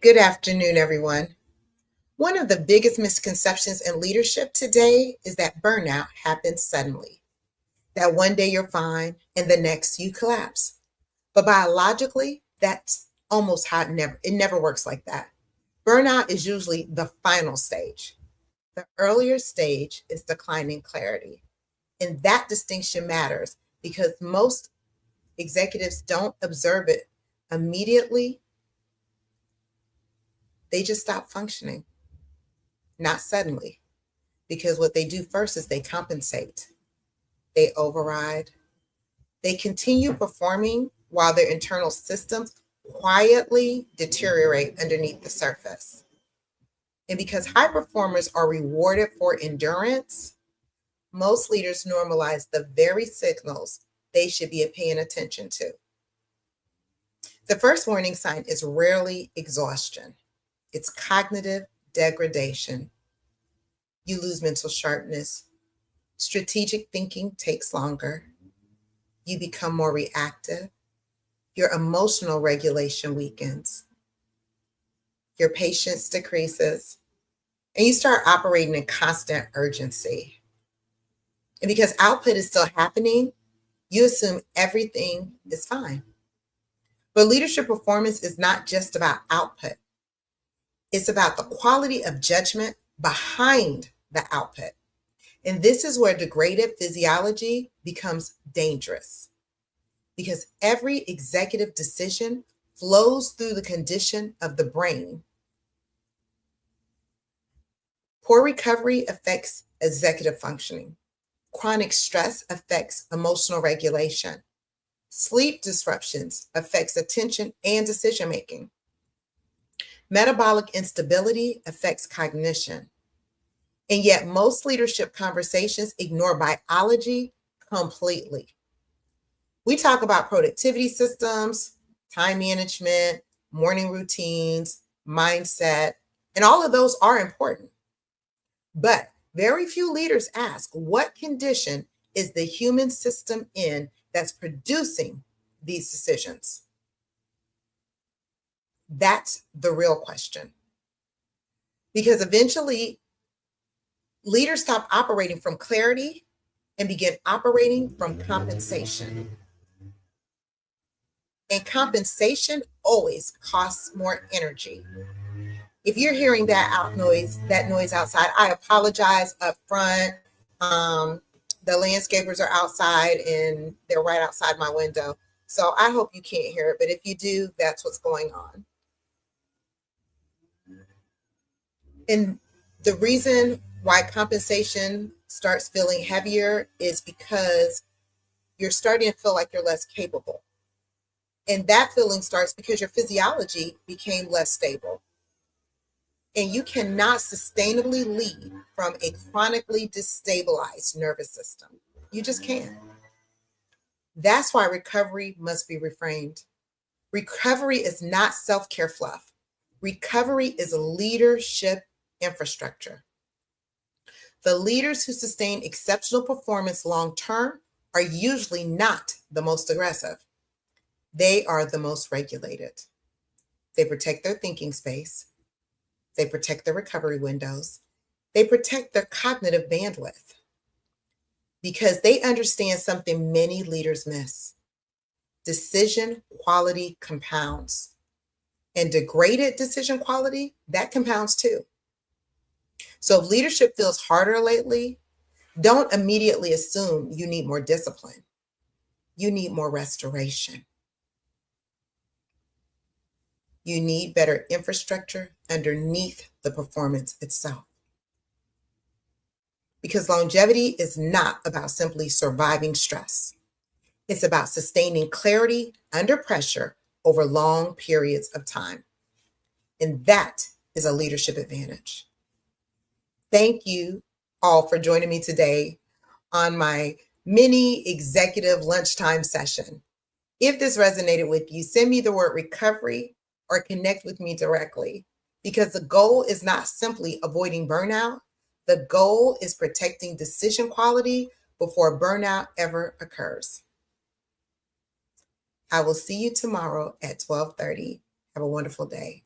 Good afternoon, everyone. One of the biggest misconceptions in leadership today is that burnout happens suddenly. That one day you're fine and the next you collapse. But biologically, that's almost how it never works like that. Burnout is usually the final stage. The earlier stage is declining clarity. And that distinction matters because most executives don't observe it immediately. They just stop functioning, not suddenly. Because what they do first is they compensate, they override, they continue performing while their internal systems quietly deteriorate underneath the surface. And because high performers are rewarded for endurance, most leaders normalize the very signals they should be paying attention to. The first warning sign is rarely exhaustion, it's cognitive degradation. You lose mental sharpness. Strategic thinking takes longer. You become more reactive. Your emotional regulation weakens. Your patience decreases. And you start operating in constant urgency. And because output is still happening, you assume everything is fine. But leadership performance is not just about output, it's about the quality of judgment behind the output. And this is where degraded physiology becomes dangerous because every executive decision flows through the condition of the brain. Poor recovery affects executive functioning. Chronic stress affects emotional regulation. Sleep disruptions affects attention and decision making. Metabolic instability affects cognition. And yet most leadership conversations ignore biology completely. We talk about productivity systems, time management, morning routines, mindset, and all of those are important. But very few leaders ask what condition is the human system in that's producing these decisions? That's the real question. Because eventually, leaders stop operating from clarity and begin operating from compensation. And compensation always costs more energy. If you're hearing that noise outside, I apologize up front. Um, the landscapers are outside and they're right outside my window. So I hope you can't hear it, but if you do, that's what's going on. And the reason why compensation starts feeling heavier is because you're starting to feel like you're less capable. And that feeling starts because your physiology became less stable. And you cannot sustainably lead from a chronically destabilized nervous system. You just can't. That's why recovery must be reframed. Recovery is not self care fluff, recovery is leadership infrastructure. The leaders who sustain exceptional performance long term are usually not the most aggressive, they are the most regulated. They protect their thinking space, they protect their recovery windows, they protect their cognitive bandwidth because they understand something many leaders miss. Decision quality compounds, and degraded decision quality, that compounds too. So if leadership feels harder lately, don't immediately assume you need more discipline. You need more restoration. You need better infrastructure underneath the performance itself. Because longevity is not about simply surviving stress. It's about sustaining clarity under pressure over long periods of time. And that is a leadership advantage. Thank you all for joining me today on my mini executive lunchtime session. If this resonated with you, send me the word recovery or connect with me directly because the goal is not simply avoiding burnout. The goal is protecting decision quality before burnout ever occurs. I will see you tomorrow at 12:30. Have a wonderful day.